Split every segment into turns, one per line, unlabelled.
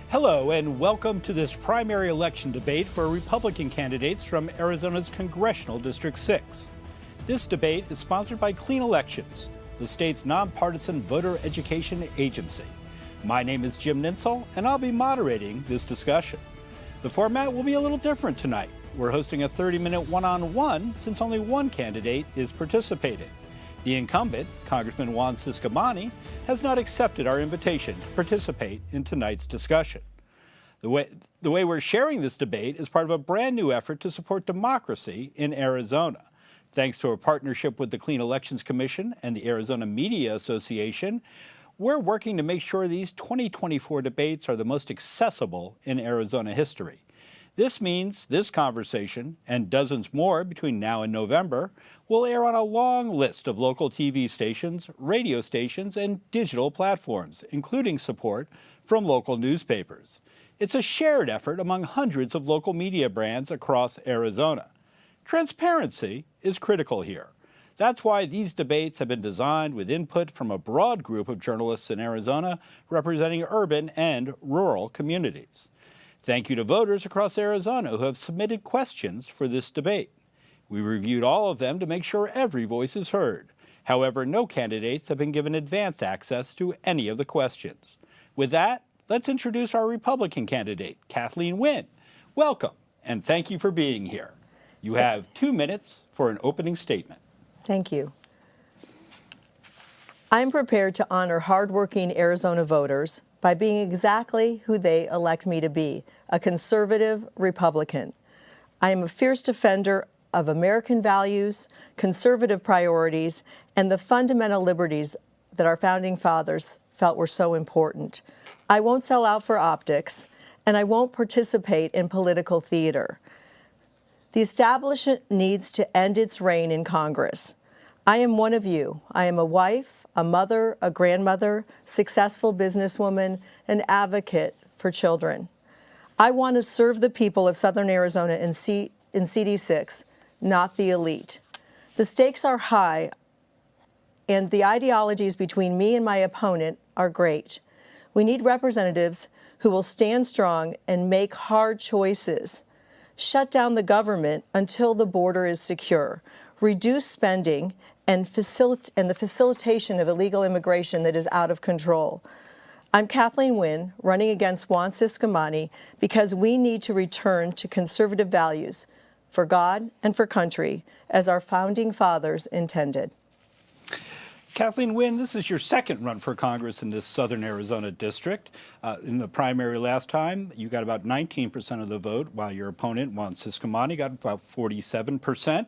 Hello and welcome to this primary election debate for Republican candidates from Arizona's Congressional District 6. This debate is sponsored by Clean Elections, the state's nonpartisan voter education agency. My name is Jim Ninsel, and I'll be moderating this discussion. The format will be a little different tonight. We're hosting a 30-minute one-on-one since only one candidate is participating. The incumbent, Congressman Juan Ciscomani, has not accepted our invitation to participate in tonight's discussion. The way we're sharing this debate is part of a brand new effort to support democracy in Arizona. Thanks to a partnership with the Clean Elections Commission and the Arizona Media Association, we're working to make sure these 2024 debates are the most accessible in Arizona history. This means this conversation, and dozens more between now and November, will air on a long list of local TV stations, radio stations, and digital platforms, including support from local newspapers. It's a shared effort among hundreds of local media brands across Arizona. Transparency is critical here. That's why these debates have been designed with input from a broad group of journalists in Arizona representing urban and rural communities. Thank you to voters across Arizona who have submitted questions for this debate. We reviewed all of them to make sure every voice is heard. However, no candidates have been given advanced access to any of the questions. With that, let's introduce our Republican candidate, Kathleen Winn. Welcome, and thank you for being here. You have 2 minutes for an opening statement.
Thank you. I'm prepared to honor hardworking Arizona voters by being exactly who they elect me to be, a conservative Republican. I am a fierce defender of American values, conservative priorities, and the fundamental liberties that our founding fathers felt were so important. I won't sell out for optics, and I won't participate in political theater. The establishment needs to end its reign in Congress. I am one of you. I am a wife, a mother, a grandmother, successful businesswoman, an advocate for children. I want to serve the people of Southern Arizona in CD6, not the elite. The stakes are high, and the ideologies between me and my opponent are great. We need representatives who will stand strong and make hard choices. Shut down the government until the border is secure. Reduce spending and the facilitation of illegal immigration that is out of control. I'm Kathleen Winn, running against Juan Ciscomani because we need to return to conservative values for God and for country, as our founding fathers intended.
Kathleen Winn, this is your second run for Congress in this Southern Arizona district. In the primary last time, you got about 19% of the vote, while your opponent, Juan Ciscomani, got about 47%.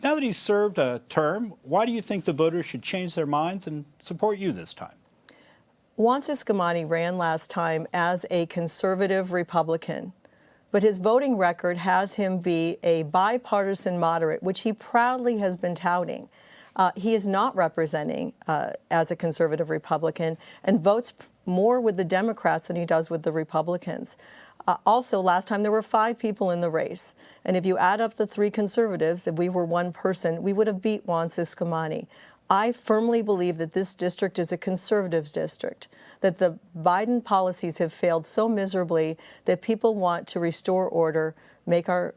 Now that he's served a term, why do you think the voters should change their minds and support you this time?
Juan Ciscomani ran last time as a conservative Republican, but his voting record has him be a bipartisan moderate, which he proudly has been touting. He is not representing as a conservative Republican and votes more with the Democrats than he does with the Republicans. Also, last time there were 5 people in the race. And if you add up the 3 conservatives, if we were one person, we would have beat Juan Ciscomani. I firmly believe that this district is a conservative district, that the Biden policies have failed so miserably that people want to restore order, make our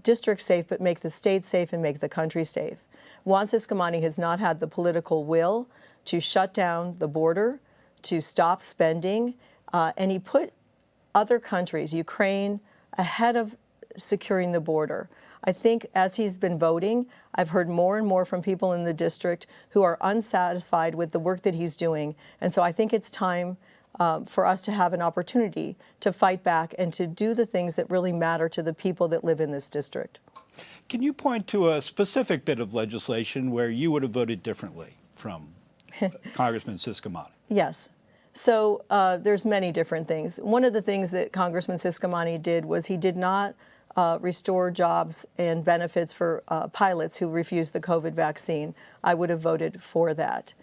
district safe, but make the state safe and make the country safe. Juan Ciscomani has not had the political will to shut down the border, to stop spending, and he put other countries, Ukraine, ahead of securing the border. I think as he's been voting, I've heard more and more from people in the district who are unsatisfied with the work that he's doing. And so I think it's time for us to have an opportunity to fight back and to do the things that really matter to the people that live in this district.
Can you point to a specific bit of legislation where you would have voted differently from Congressman Ciscomani?
Yes. So there's many different things. One of the things that Congressman Ciscomani did was he did not restore jobs and benefits for pilots who refused the COVID vaccine. I would have voted for that.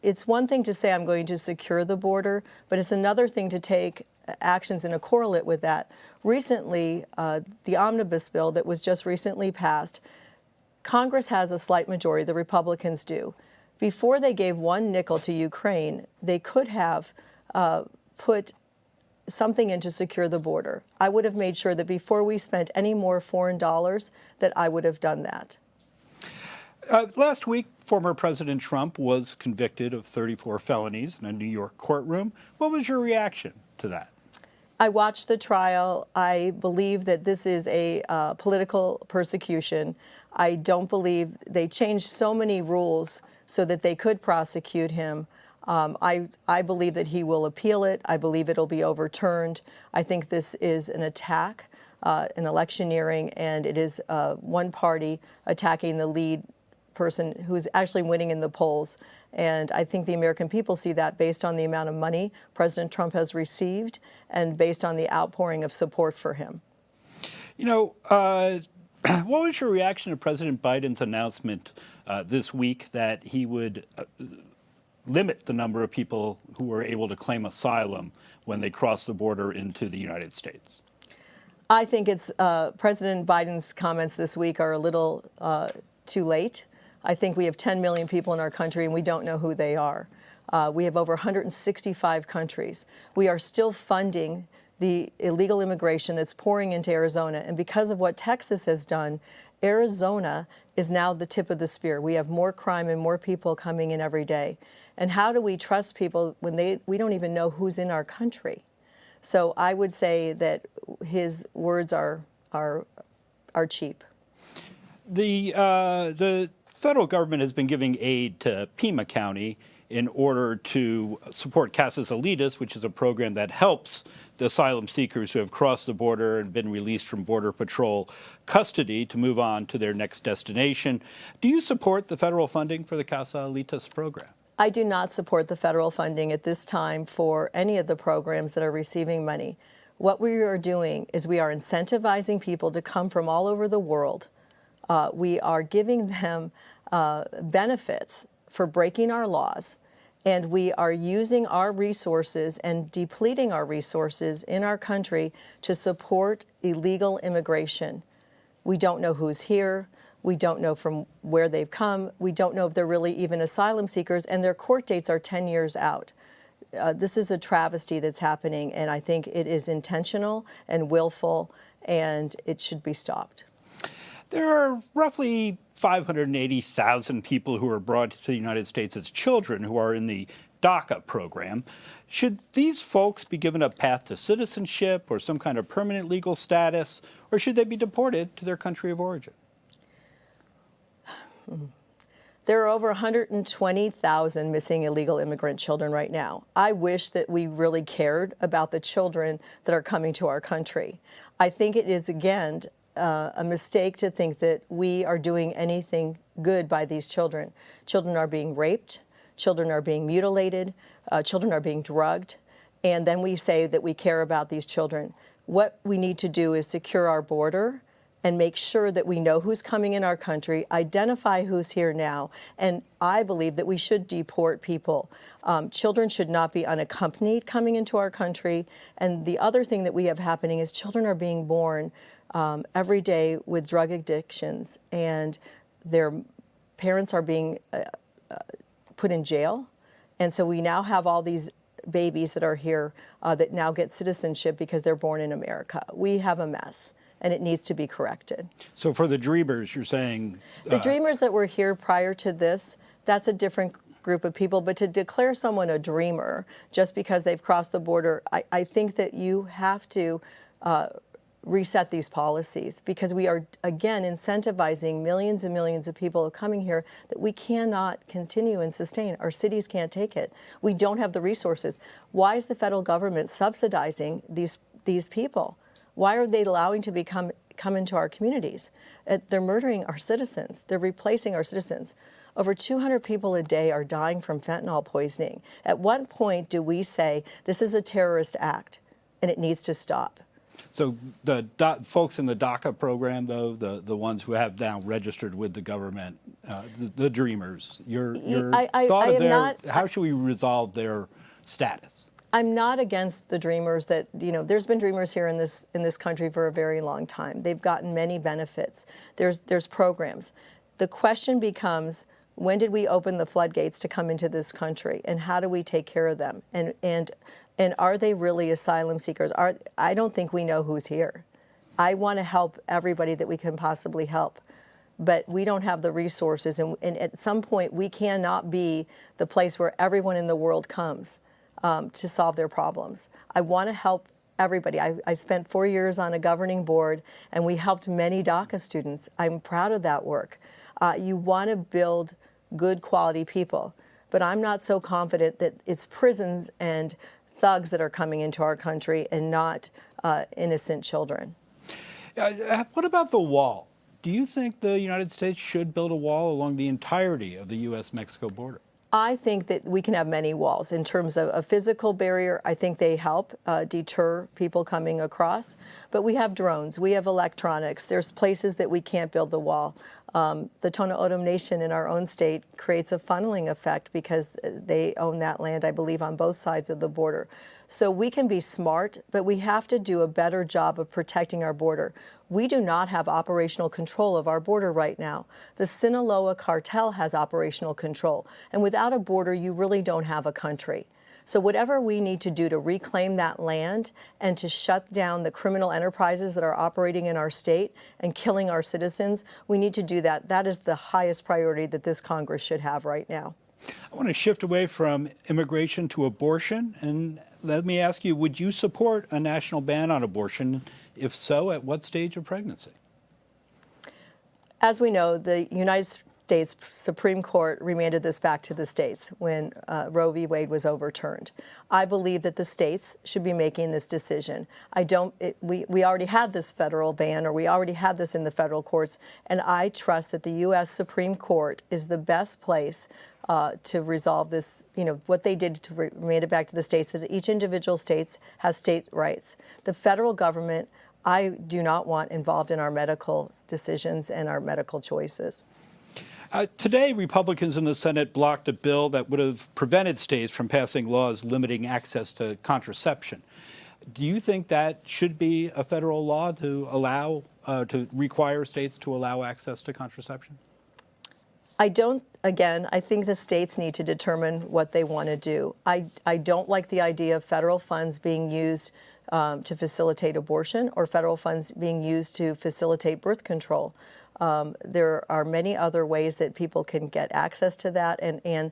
It's one thing to say I'm going to secure the border, but it's another thing to take actions in a correlate with that. Recently, the omnibus bill that was just recently passed, Congress has a slight majority, the Republicans do. Before they gave one nickel to Ukraine, they could have put something in to secure the border. I would have made sure that before we spent any more foreign dollars, that I would have done that.
Last week, former President Trump was convicted of 34 felonies in a New York courtroom. What was your reaction to that?
I watched the trial. I believe that this is a political persecution. I don't believe they changed so many rules so that they could prosecute him. I believe that he will appeal it. I believe it'll be overturned. I think this is an attack, an electioneering, and it is one party attacking the lead person who's actually winning in the polls. And I think the American people see that based on the amount of money President Trump has received and based on the outpouring of support for him.
You know, what was your reaction to President Biden's announcement this week that he would limit the number of people who were able to claim asylum when they cross the border into the United States?
I think it's President Biden's comments this week are a little too late. I think we have 10 million people in our country and we don't know who they are. We have over 165 countries. We are still funding the illegal immigration that's pouring into Arizona. And because of what Texas has done, Arizona is now the tip of the spear. We have more crime and more people coming in every day. And how do we trust people when we don't even know who's in our country? So I would say that his words are cheap.
The federal government has been giving aid to Pima County in order to support Casas Alitas, which is a program that helps the asylum seekers who have crossed the border and been released from Border Patrol custody to move on to their next destination. Do you support the federal funding for the Casa Alitas program?
I do not support the federal funding at this time for any of the programs that are receiving money. What we are doing is we are incentivizing people to come from all over the world. We are giving them benefits for breaking our laws, and we are using our resources and depleting our resources in our country to support illegal immigration. We don't know who's here. We don't know from where they've come. We don't know if they're really even asylum seekers, and their court dates are 10 years out. This is a travesty that's happening, and I think it is intentional and willful, and it should be stopped.
There are roughly 580,000 people who are brought to the United States as children who are in the DACA program. Should these folks be given a path to citizenship or some kind of permanent legal status, or should they be deported to their country of origin?
There are over 120,000 missing illegal immigrant children right now. I wish that we really cared about the children that are coming to our country. I think it is, again, a mistake to think that we are doing anything good by these children. Children are being raped, children are being mutilated, children are being drugged, and then we say that we care about these children. What we need to do is secure our border and make sure that we know who's coming in our country, identify who's here now, and I believe that we should deport people. Children should not be unaccompanied coming into our country, and the other thing that we have happening is children are being born every day with drug addictions, and their parents are being put in jail, and so we now have all these babies that are here that now get citizenship because they're born in America. We have a mess, and it needs to be corrected.
So for the dreamers, you're saying...
The dreamers that were here prior to this, that's a different group of people, but to declare someone a dreamer just because they've crossed the border, I think that you have to reset these policies, because we are, again, incentivizing millions and millions of people coming here that we cannot continue and sustain. Our cities can't take it. We don't have the resources. Why is the federal government subsidizing these people? Why are they allowing to come into our communities? They're murdering our citizens. They're replacing our citizens. Over 200 people a day are dying from fentanyl poisoning. At what point do we say this is a terrorist act and it needs to stop?
So the folks in the DACA program, though, the ones who have now registered with the government, the dreamers, your thought of their, how should we resolve their status?
I'm not against the dreamers. That, you know, there's been dreamers here in this country for a very long time. They've gotten many benefits. There's programs. The question becomes, when did we open the floodgates to come into this country, and how do we take care of them? And And are they really asylum seekers? I don't think we know who's here. I want to help everybody that we can possibly help, but we don't have the resources. And at some point, we cannot be the place where everyone in the world comes to solve their problems. I want to help everybody. I spent 4 years on a governing board, and we helped many DACA students. I'm proud of that work. You want to build good quality people, but I'm not so confident that it's prisons and thugs that are coming into our country and not innocent children.
What about the wall? Do you think the United States should build a wall along the entirety of the U.S.-Mexico border?
I think that we can have many walls. In terms of a physical barrier, I think they help deter people coming across. But we have drones, we have electronics. There's places that we can't build the wall. The Tohono O'odham Nation in our own state creates a funneling effect because they own that land, I believe, on both sides of the border. So we can be smart, but we have to do a better job of protecting our border. We do not have operational control of our border right now. The Sinaloa cartel has operational control, and without a border, you really don't have a country. So whatever we need to do to reclaim that land and to shut down the criminal enterprises that are operating in our state and killing our citizens, we need to do that. That is the highest priority that this Congress should have right now.
I want to shift away from immigration to abortion, and let me ask you, would you support a national ban on abortion? If so, at what stage of pregnancy?
As we know, the United States Supreme Court remanded this back to the states when Roe v. Wade was overturned. I believe that the states should be making this decision. We already had this federal ban, or we already had this in the federal courts, and I trust that the U.S. Supreme Court is the best place to resolve this. You know, what they did to remand it back to the states, that each individual state has state rights. The federal government, I do not want involved in our medical decisions and our medical choices.
Today, Republicans in the Senate blocked a bill that would have prevented states from passing laws limiting access to contraception. Do you think that should be a federal law to allow, to require states to allow access to contraception?
I don't. Again, I think the states need to determine what they want to do. I don't like the idea of federal funds being used to facilitate abortion or federal funds being used to facilitate birth control. There are many other ways that people can get access to that, and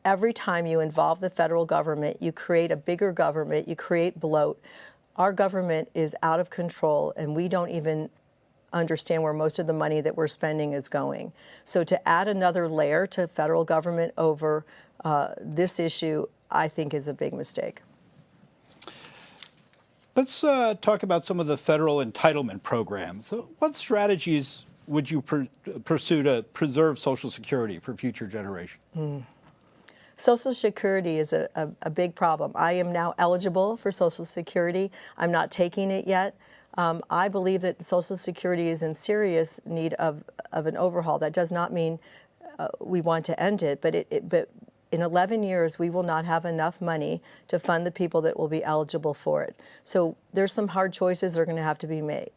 every time you involve the federal government, you create a bigger government, you create bloat. Our government is out of control, and we don't even understand where most of the money that we're spending is going. So to add another layer to federal government over this issue, I think is a big mistake.
Let's talk about some of the federal entitlement programs. So what strategies would you pursue to preserve Social Security for future generations?
Social Security is a big problem. I am now eligible for Social Security. I'm not taking it yet. I believe that Social Security is in serious need of an overhaul. That does not mean we want to end it, but in 11 years, we will not have enough money to fund the people that will be eligible for it. So there's some hard choices that are going to have to be made.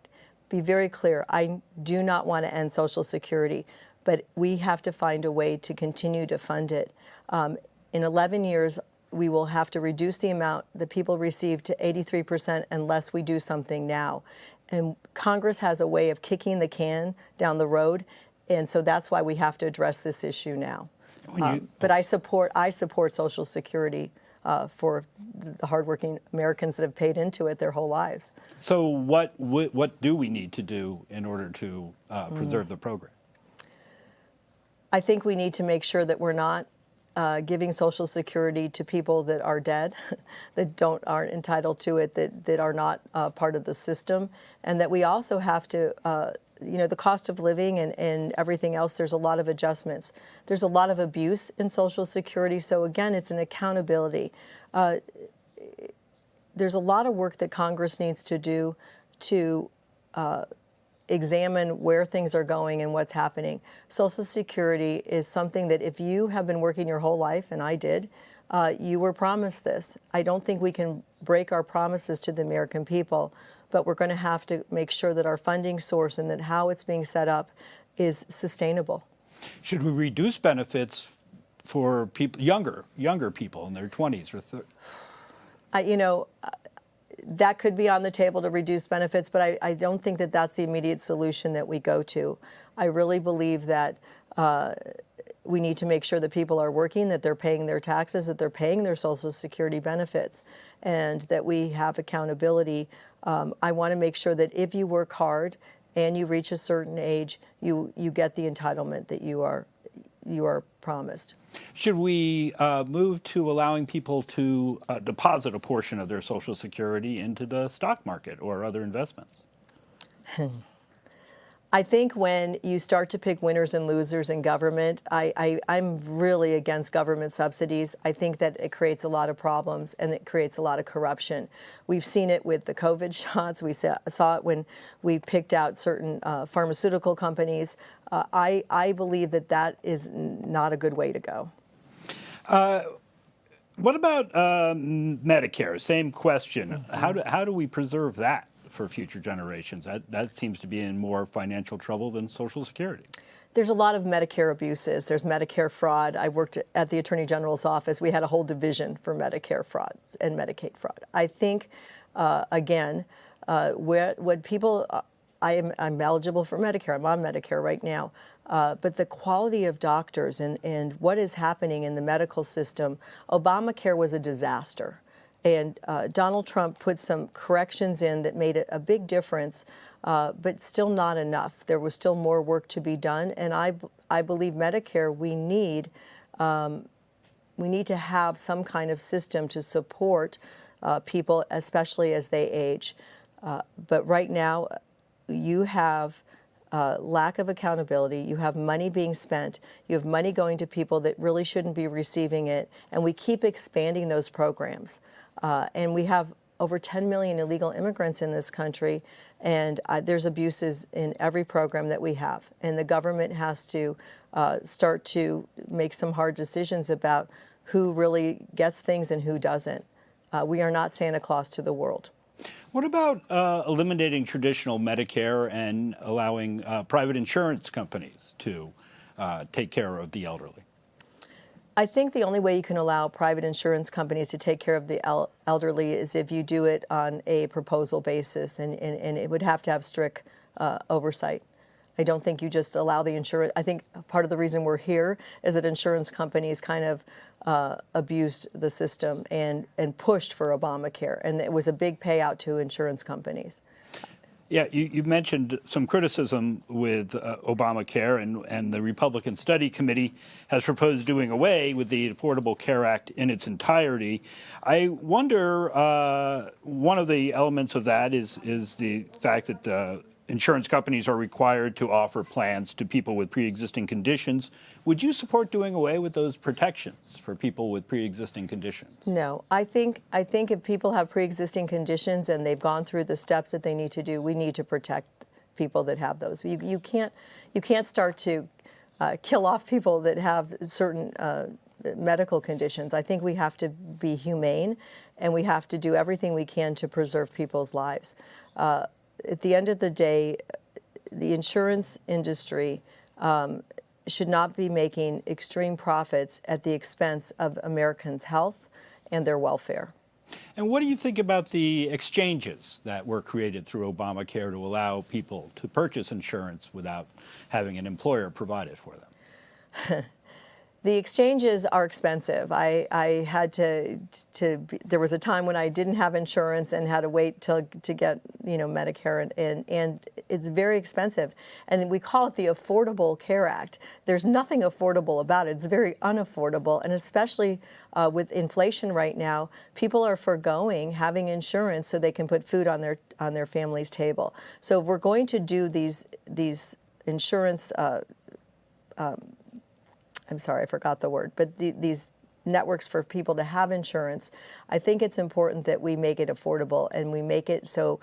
Be very clear, I do not want to end Social Security, but we have to find a way to continue to fund it. In 11 years, we will have to reduce the amount that people receive to 83% unless we do something now. And Congress has a way of kicking the can down the road, and so that's why we have to address this issue now. But I support Social Security for the hardworking Americans that have paid into it their whole lives.
So what do we need to do in order to preserve the program?
I think we need to make sure that we're not giving Social Security to people that are dead, that aren't entitled to it, that are not part of the system, and that we also have to, the cost of living and everything else, there's a lot of adjustments. There's a lot of abuse in Social Security, so again, it's an accountability. There's a lot of work that Congress needs to do to examine where things are going and what's happening. Social Security is something that if you have been working your whole life, and I did, you were promised this. I don't think we can break our promises to the American people, but we're going to have to make sure that our funding source and that how it's being set up is sustainable.
Should we reduce benefits for people, younger people in their 20s or 30s?
You know, that could be on the table to reduce benefits, but I don't think that that's the immediate solution that we go to. I really believe that we need to make sure that people are working, that they're paying their taxes, that they're paying their Social Security benefits, and that we have accountability. I want to make sure that if you work hard and you reach a certain age, you get the entitlement that you are promised.
Should we move to allowing people to deposit a portion of their Social Security into the stock market or other investments?
I think when you start to pick winners and losers in government, I'm really against government subsidies. I think that it creates a lot of problems and it creates a lot of corruption. We've seen it with the COVID shots. We saw it when we picked out certain pharmaceutical companies. I believe that that is not a good way to go.
What about Medicare? Same question. How do we preserve that for future generations? That seems to be in more financial trouble than Social Security.
There's a lot of Medicare abuses. There's Medicare fraud. I worked at the Attorney General's office. We had a whole division for Medicare frauds and Medicaid fraud. I think, again, what people, I'm eligible for Medicare. I'm on Medicare right now. But the quality of doctors and what is happening in the medical system, Obamacare was a disaster. And Donald Trump put some corrections in that made a big difference, but still not enough. There was still more work to be done. And I believe Medicare, we need to have some kind of system to support people, especially as they age. But right now, you have lack of accountability. You have money being spent. You have money going to people that really shouldn't be receiving it. And we keep expanding those programs. And we have over 10 million illegal immigrants in this country, and there's abuses in every program that we have. And the government has to start to make some hard decisions about who really gets things and who doesn't. We are not Santa Claus to the world.
What about eliminating traditional Medicare and allowing private insurance companies to take care of the elderly?
I think the only way you can allow private insurance companies to take care of the elderly is if you do it on a proposal basis, and it would have to have strict oversight. I don't think you just allow the insurance. I think part of the reason we're here is that insurance companies kind of abused the system and pushed for Obamacare, and it was a big payout to insurance companies.
Yeah, you mentioned some criticism with Obamacare, and the Republican Study Committee has proposed doing away with the Affordable Care Act in its entirety. I wonder, one of the elements of that is the fact that insurance companies are required to offer plans to people with pre-existing conditions. Would you support doing away with those protections for people with pre-existing conditions?
No, I think if people have pre-existing conditions and they've gone through the steps that they need to do, we need to protect people that have those. You can't start to kill off people that have certain medical conditions. I think we have to be humane, and we have to do everything we can to preserve people's lives. At the end of the day, the insurance industry should not be making extreme profits at the expense of Americans' health and their welfare.
And what do you think about the exchanges that were created through Obamacare to allow people to purchase insurance without having an employer provide it for them?
The exchanges are expensive. I had there was a time when I didn't have insurance and had to wait to get, Medicare, and it's very expensive. And we call it the Affordable Care Act. There's nothing affordable about it. It's very unaffordable, and especially with inflation right now, people are forgoing having insurance so they can put food on their family's table. So if we're going to do these insurance I'm sorry, I forgot the word, but these networks for people to have insurance, I think it's important that we make it affordable and we make it so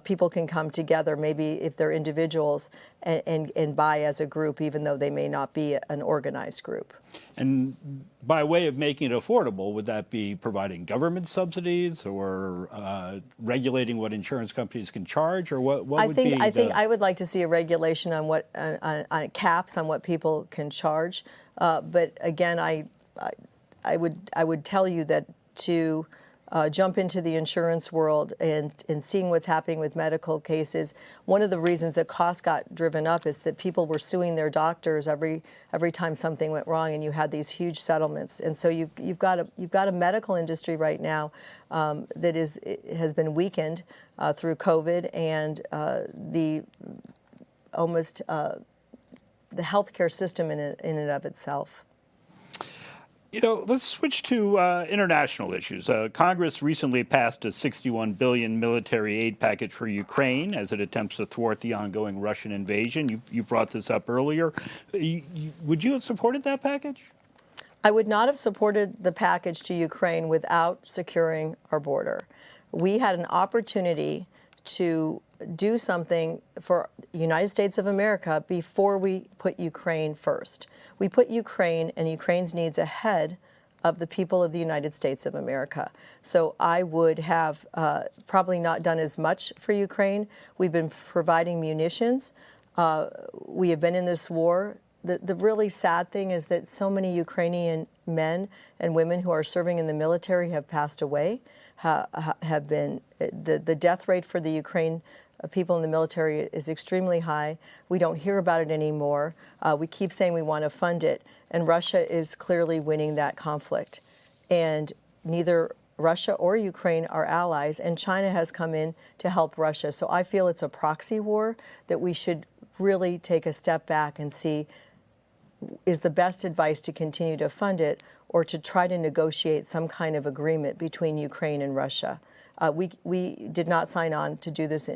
people can come together, maybe if they're individuals, and buy as a group, even though they may not be an organized group.
And by way of making it affordable, would that be providing government subsidies or regulating what insurance companies can charge, or what would be? I think
I would like to see a regulation on what on caps on what people can charge. But again, I would tell you that to jump into the insurance world and seeing what's happening with medical cases. One of the reasons that costs got driven up is that people were suing their doctors every time something went wrong, and you had these huge settlements. And so you've got a medical industry right now that has been weakened through COVID and the healthcare system in and of itself.
You know, let's switch to international issues. Congress recently passed a $61 billion military aid package for Ukraine as it attempts to thwart the ongoing Russian invasion. You brought this up earlier. Would you have supported that package?
I would not have supported the package to Ukraine without securing our border. We had an opportunity to do something for the United States of America before we put Ukraine first. We put Ukraine and Ukraine's needs ahead of the people of the United States of America. So I would have probably not done as much for Ukraine. We've been providing munitions. We have been in this war. The really sad thing is that so many Ukrainian men and women who are serving in the military have passed away, have been, the death rate for the Ukraine people in the military is extremely high. We don't hear about it anymore. We keep saying we want to fund it, and Russia is clearly winning that conflict. And neither Russia or Ukraine are allies, and China has come in to help Russia. So I feel it's a proxy war that we should really take a step back and see, is the best advice to continue to fund it or to try to negotiate some kind of agreement between Ukraine and Russia? We did not sign on to do this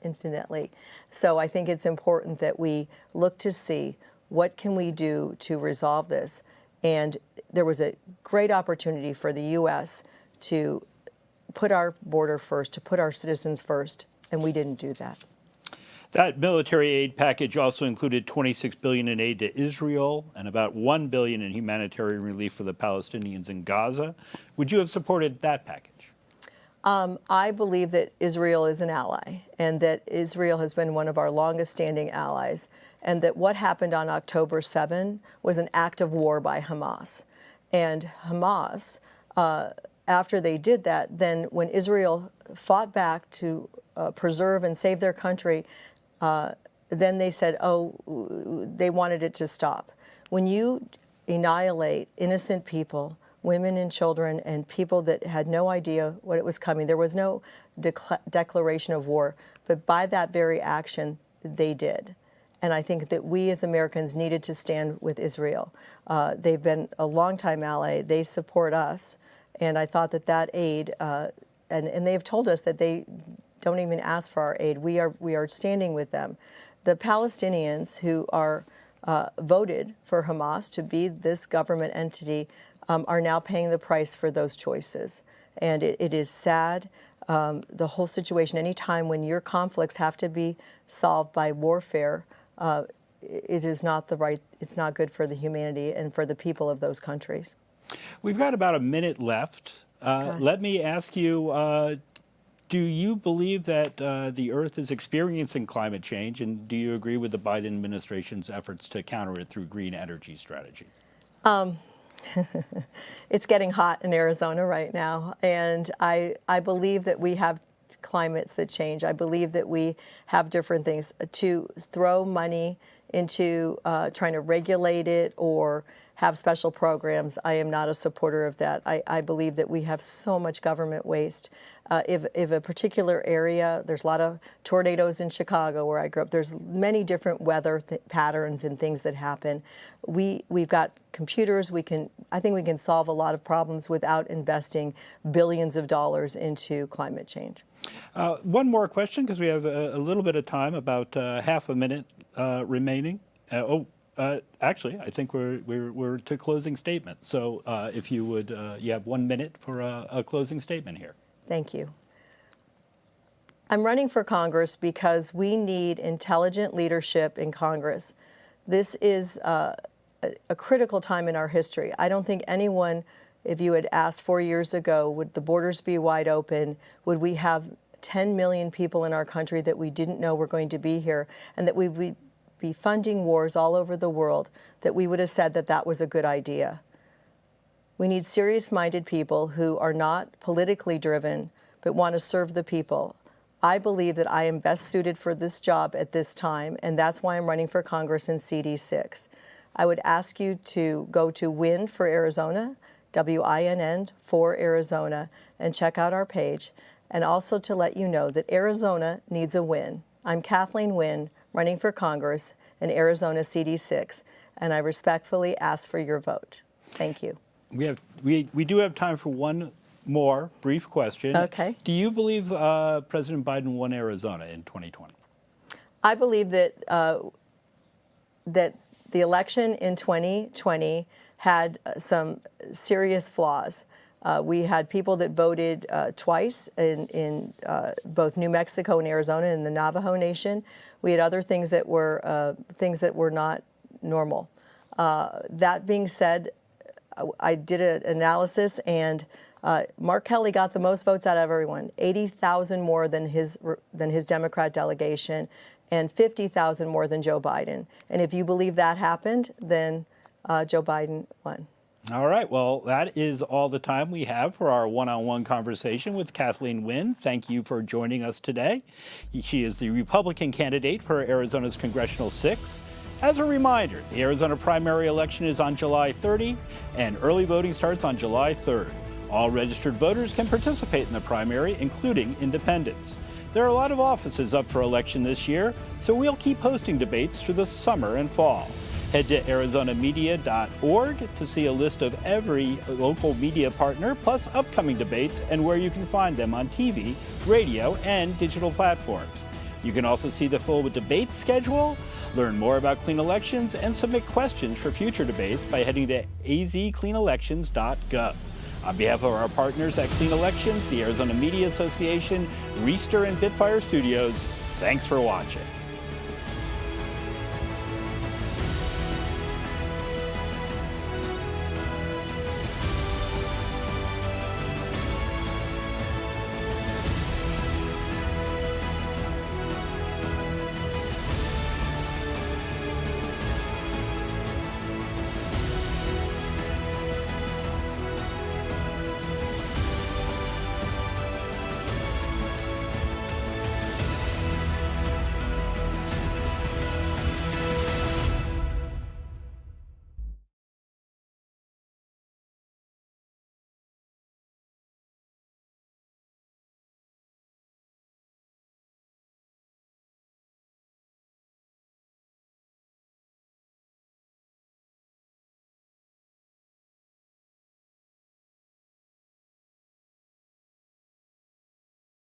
infinitely. So I think it's important that we look to see what can we do to resolve this. And there was a great opportunity for the U.S. to put our border first, to put our citizens first, and we didn't do that.
That military aid package also included $26 billion in aid to Israel and about $1 billion in humanitarian relief for the Palestinians in Gaza. Would you have supported that package?
I believe that Israel is an ally, and that Israel has been one of our longest-standing allies, and that what happened on October 7 was an act of war by Hamas. And Hamas, after they did that, then when Israel fought back to preserve and save their country, then they said, oh, they wanted it to stop. When you annihilate innocent people, women and children, and people that had no idea what it was coming, there was no declaration of war, but by that very action, they did. And I think that we as Americans needed to stand with Israel. They've been a longtime ally. They support us. And I thought that that aid, and they've told us that they don't even ask for our aid. We are standing with them. The Palestinians who are voted for Hamas to be this government entity are now paying the price for those choices. And it is sad, the whole situation. Any time when your conflicts have to be solved by warfare, it is not the right, it's not good for the humanity and for the people of those countries.
We've got about a minute left. Let me ask you, do you believe that the Earth is experiencing climate change, and do you agree with the Biden administration's efforts to counter it through green energy strategy?
It's getting hot in Arizona right now, and I believe that we have climates that change. I believe that we have different things. To throw money into trying to regulate it or have special programs, I am not a supporter of that. I believe that we have so much government waste. If a particular area, there's a lot of tornadoes in Chicago where I grew up, there's many different weather patterns and things that happen. We've got computers, I think we can solve a lot of problems without investing billions of dollars into climate change.
One more question, because we have a little bit of time, about half a minute remaining. Actually, I think we're to closing statements. So if you would, you have 1 minute for a closing statement here.
Thank you. I'm running for Congress because we need intelligent leadership in Congress. This is a critical time in our history. I don't think anyone, if you had asked 4 years ago, would the borders be wide open? Would we have 10 million people in our country that we didn't know were going to be here, and that we would be funding wars all over the world, that we would have said that that was a good idea? We need serious-minded people who are not politically driven, but want to serve the people. I believe that I am best suited for this job at this time, and that's why I'm running for Congress in CD6. I would ask you to go to Win for Arizona, WINN for Arizona, and check out our page, and also to let you know that Arizona needs a win. I'm Kathleen Winn, running for Congress in Arizona CD6, and I respectfully ask for your vote. Thank you.
We do have time for one more brief question.
Okay.
Do you believe President Biden won Arizona in 2020?
I believe that that the election in 2020 had some serious flaws. We had people that voted twice in both New Mexico and Arizona in the Navajo Nation. We had other things that were not normal. That being said, I did an analysis, and Mark Kelly got the most votes out of everyone, 80,000 more than his Democrat delegation, and 50,000 more than Joe Biden. And if you believe that happened, then Joe Biden won.
All right. Well, that is all the time we have for our one-on-one conversation with Kathleen Winn. Thank you for joining us today. She is the Republican candidate for Arizona's Congressional 6. As a reminder, the Arizona primary election is on July 30, and early voting starts on July 3rd. All registered voters can participate in the primary, including independents. There are a lot of offices up for election this year, so we'll keep hosting debates through the summer and fall. Head to arizonamedia.org to see a list of every local media partner, plus upcoming debates and where you can find them on TV, radio, and digital platforms. You can also see the full debate schedule, learn more about clean elections, and submit questions for future debates by heading to azcleanelections.gov. On behalf of our partners at Clean Elections, the Arizona Media Association, Reister and Bitfire Studios, thanks for watching.